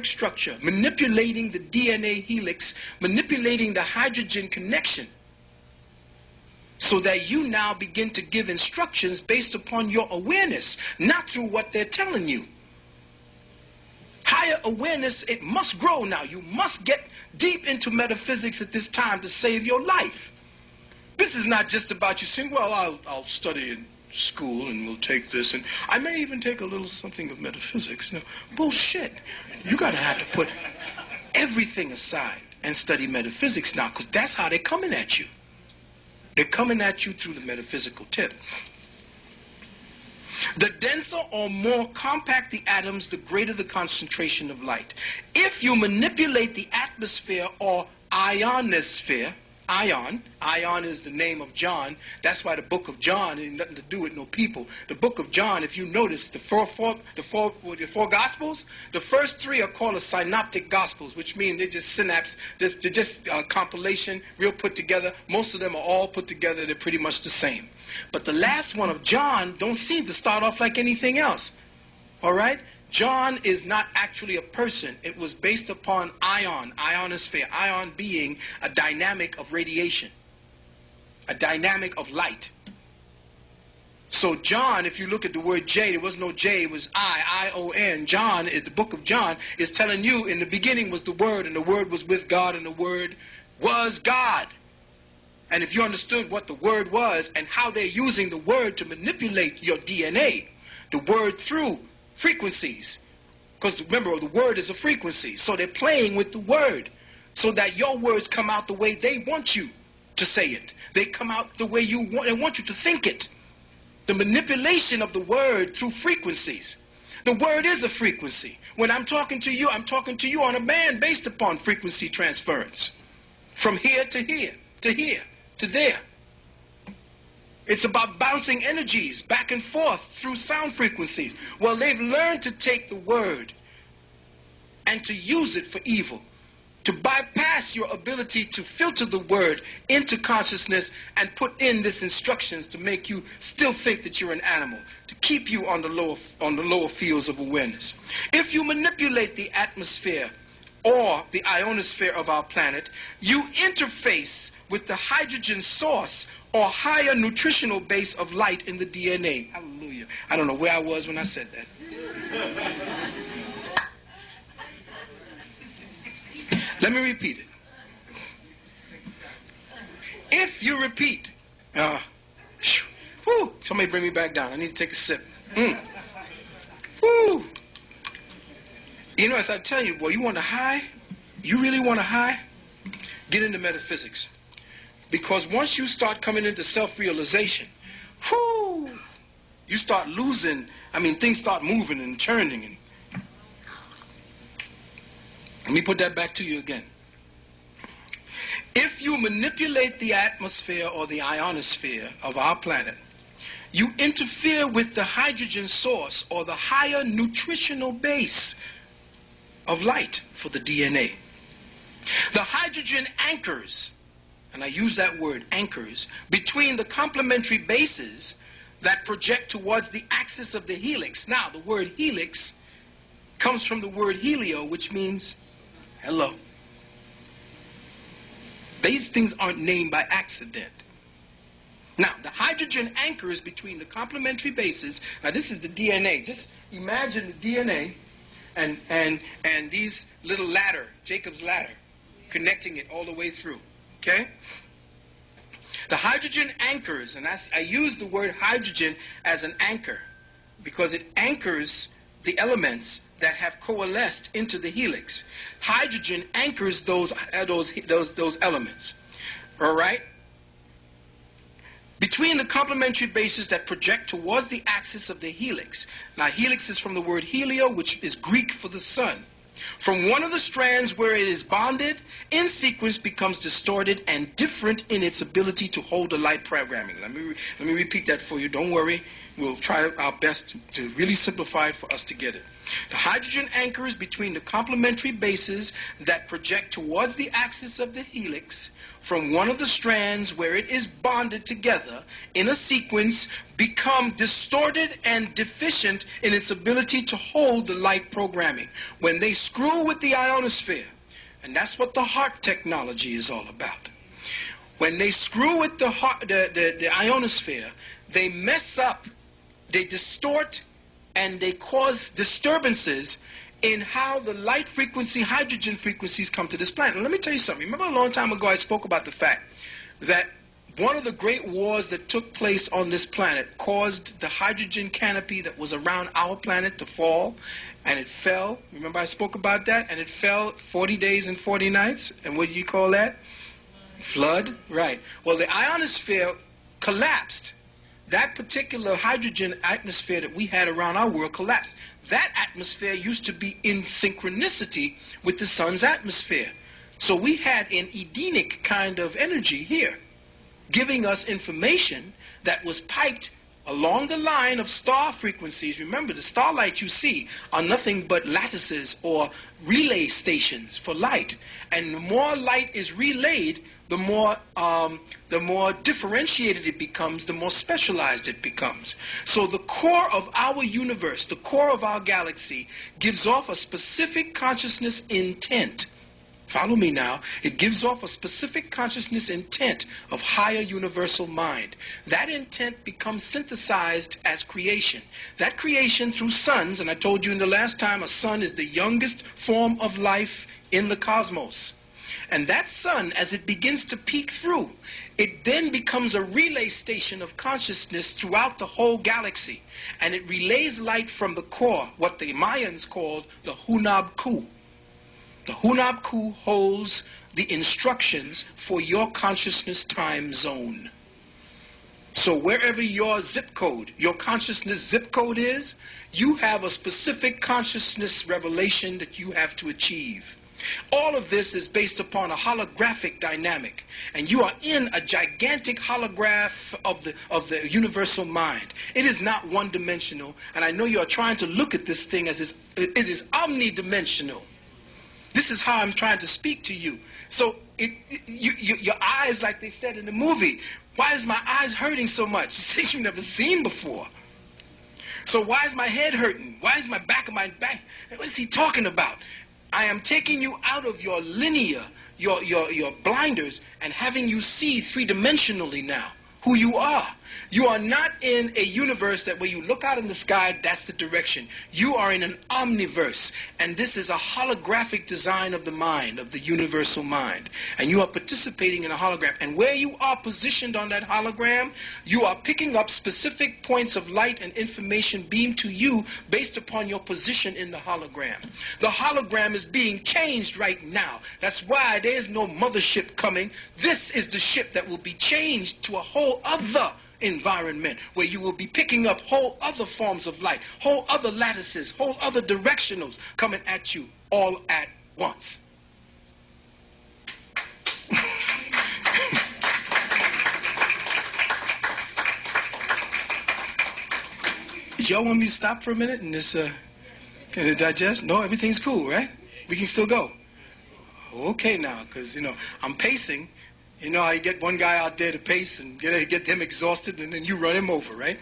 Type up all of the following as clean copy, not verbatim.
structure, manipulating the DNA helix, manipulating the hydrogen connection, so that you now begin to give instructions based upon your awareness, not through what they're telling you. Higher awareness, it must grow now. You must get deep into metaphysics at this time to save your life. This is not just about you saying, well, I'll study in school and we'll take this, and I may even take a little something of metaphysics. No, bullshit. You gotta have to put everything aside and study metaphysics now, because that's how they're coming at you. They're coming at you through the metaphysical tip. The denser or more compact the atoms, the greater the concentration of light. If you manipulate the atmosphere or ionosphere, ion is the name of John. That's why the book of John has nothing to do with no people. The book of John, if you notice, the four gospels, the first three are called the synoptic gospels, which mean they're just synapse, they're just compilation, real put together. Most of them are all put together. They're pretty much the same. But the last one of John don't seem to start off like anything else. All right? John is not actually a person. It was based upon ionosphere, ion being a dynamic of radiation, a dynamic of light. So John, if you look at the word J, there was no J, it was I-O-N. John, the book of John, is telling you in the beginning was the Word, and the Word was with God, and the Word was God. And if you understood what the Word was and how they're using the Word to manipulate your DNA, the Word through frequencies, because remember, the Word is a frequency, so they're playing with the Word so that your words come out the way they want you to say it. They come out the way they want you to think it. The manipulation of the Word through frequencies. The Word is a frequency. When I'm talking to you on a band based upon frequency transference, from here to here, to here, to there. It's about bouncing energies back and forth through sound frequencies. Well, they've learned to take the Word and to use it for evil, to bypass your ability to filter the Word into consciousness and put in these instructions to make you still think that you're an animal, to keep you on the lower fields of awareness. If you manipulate the atmosphere or the ionosphere of our planet, you interface with the hydrogen source or higher nutritional base of light in the DNA. Hallelujah. I don't know where I was when I said that. Let me repeat it. If you repeat, somebody bring me back down. I need to take a sip. You know, as I tell you, boy, you want a high? You really want a high? Get into metaphysics. Because once you start coming into self-realization, you start losing, things start moving and turning. And let me put that back to you again. If you manipulate the atmosphere or the ionosphere of our planet, you interfere with the hydrogen source or the higher nutritional base of light for the DNA. The hydrogen anchors, and I use that word, anchors, between the complementary bases that project towards the axis of the helix. Now, the word helix comes from the word helio, which means hello. These things aren't named by accident. Now, the hydrogen anchors between the complementary bases. Now, this is the DNA. Just imagine the DNA and these little ladder, Jacob's ladder, connecting it all the way through. Okay? The hydrogen anchors, and I use the word hydrogen as an anchor because it anchors the elements that have coalesced into the helix. Hydrogen anchors those elements. All right? Between the complementary bases that project towards the axis of the helix. Now, helix is from the word helio, which is Greek for the sun. From one of the strands where it is bonded, in sequence becomes distorted and different in its ability to hold the light programming. Let me repeat that for you. Don't worry. We'll try our best to really simplify it for us to get it. The hydrogen anchors between the complementary bases that project towards the axis of the helix from one of the strands where it is bonded together in a sequence become distorted and deficient in its ability to hold the light programming. When they screw with the ionosphere, and that's what the heart technology is all about. When they screw with the ionosphere, they mess up, they distort, and they cause disturbances in how the light frequency, hydrogen frequencies come to this planet. And let me tell you something. Remember a long time ago I spoke about the fact that one of the great wars that took place on this planet caused the hydrogen canopy that was around our planet to fall, and it fell. Remember I spoke about that? And it fell 40 days and 40 nights. And what do you call that? Flood? Right. Well, the ionosphere collapsed. That particular hydrogen atmosphere that we had around our world collapsed. That atmosphere used to be in synchronicity with the sun's atmosphere. So we had an Edenic kind of energy here, giving us information that was piped along the line of star frequencies. Remember, the starlight you see are nothing but lattices or relay stations for light. And the more light is relayed, the more differentiated it becomes, the more specialized it becomes. So the core of our universe, the core of our galaxy, gives off a specific consciousness intent. Follow me now. It gives off a specific consciousness intent of higher universal mind. That intent becomes synthesized as creation. That creation through suns, and I told you in the last time, a sun is the youngest form of life in the cosmos. And that sun, as it begins to peek through, it then becomes a relay station of consciousness throughout the whole galaxy. And it relays light from the core, what the Mayans called the Hunab Ku. The Hunab Ku holds the instructions for your consciousness time zone. So wherever your zip code, your consciousness zip code is, you have a specific consciousness revelation that you have to achieve. All of this is based upon a holographic dynamic, and you are in a gigantic holograph of the universal mind. It is not one-dimensional, and I know you are trying to look at this thing as it is omnidimensional. This is how I'm trying to speak to you. So your eyes, like they said in the movie, why is my eyes hurting so much? It's things you've never seen before. So why is my head hurting? Why is my back of my back? What is he talking about? I am taking you out of your linear, your blinders, and having you see three-dimensionally now who you are. You are not in a universe that where you look out in the sky, that's the direction. You are in an omniverse, and this is a holographic design of the mind, of the universal mind. And you are participating in a hologram. And where you are positioned on that hologram, you are picking up specific points of light and information beamed to you based upon your position in the hologram. The hologram is being changed right now. That's why there is no mothership coming. This is the ship that will be changed to a whole other environment where you will be picking up whole other forms of light, whole other lattices, whole other directionals coming at you all at once. Y'all want me to stop for a minute and just can it digest? No, everything's cool, right? We can still go. Okay now, because I'm pacing. You know how you get one guy out there to pace and get them exhausted, and then you run him over, right?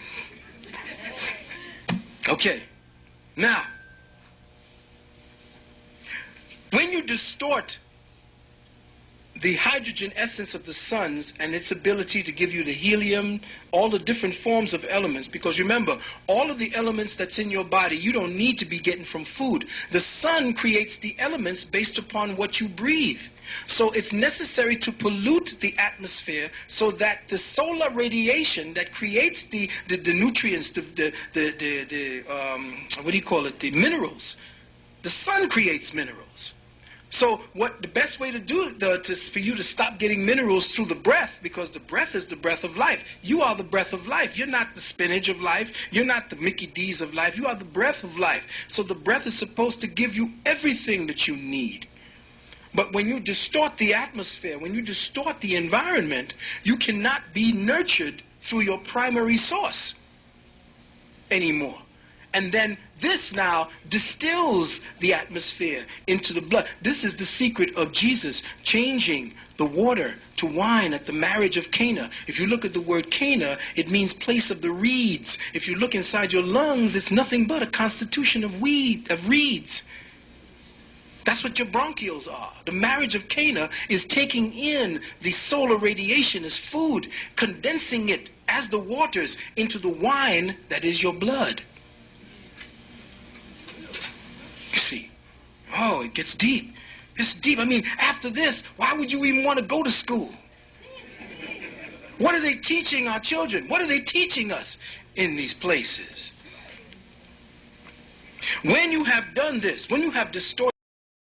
Okay. Now, when you distort the hydrogen essence of the suns and its ability to give you the helium, all the different forms of elements, because remember, all of the elements that's in your body, you don't need to be getting from food. The sun creates the elements based upon what you breathe. So it's necessary to pollute the atmosphere so that the solar radiation that creates the nutrients, the minerals, the sun creates minerals. So what the best way to do for you to stop getting minerals through the breath, because the breath is the breath of life. You are the breath of life. You're not the spinach of life. You're not the Mickey D's of life. You are the breath of life. So the breath is supposed to give you everything that you need. But when you distort the atmosphere, when you distort the environment, you cannot be nurtured through your primary source. anymore. And then this now distills the atmosphere into the blood. This is the secret of Jesus changing the water to wine at the marriage of Cana. If you look at the word Cana, it means place of the reeds. If you look inside your lungs, it's nothing but a constitution of reeds. That's what your bronchioles are. The marriage of Cana is taking in the solar radiation as food, condensing it as the waters into the wine that is your blood. You see, oh, it gets deep. It's deep. I mean, after this, why would you even want to go to school? What are they teaching our children? What are they teaching us in these places? When you have done this, when you have distorted